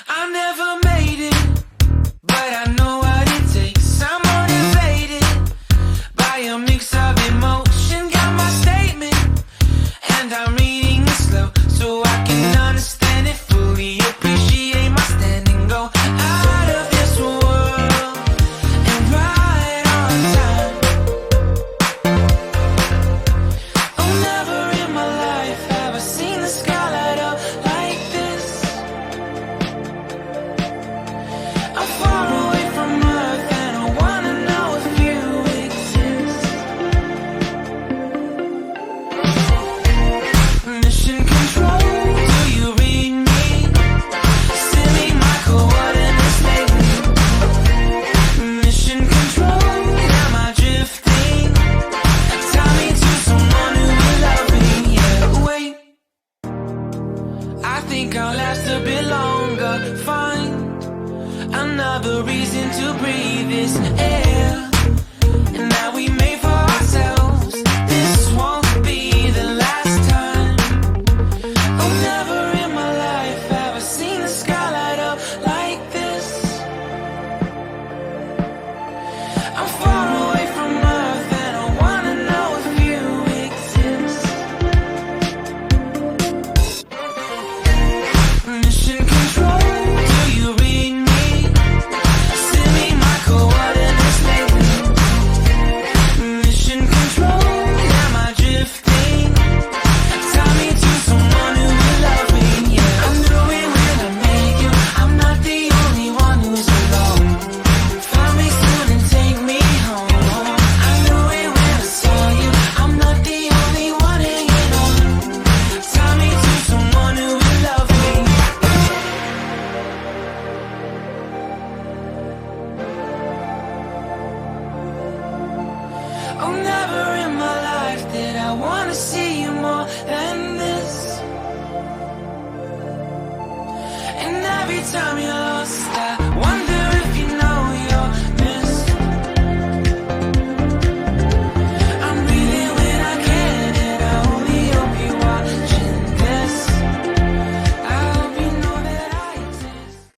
I never made it, but I know what it takes. I'm motivated by a mix of emotion. Got my statement, and I'm reading it slow so I can understand it fully. Appreciate my standing, go out of this world and right on time. Oh, never in my life have I seen the sky light up like this. I'm far away from Earth and I wanna know if you exist. Mission control, do you read me? Send me my coordinates lately. Mission control, am I drifting? Tie me to someone who will love me. Yeah, wait, I think I'll last a bit longer. Find another reason to breathe this air, and that we made for ourselves. This won't be the last time. Oh, never in my life have I seen the sky light up like this. I'm far away from Earth and I wanna know if you exist. Mission control, do you read me? Send me my coordinates lately. Mission control, am I drifting? Tie me to someone who will love me. Yeah, I knew it when I met you. I'm not the only one who's alone. Find me soon and take me home. I knew it when I saw you. I'm not the only one hanging on. Tie me to someone who will love me. Oh, never in my life did I wanna see you more than this. And every time you're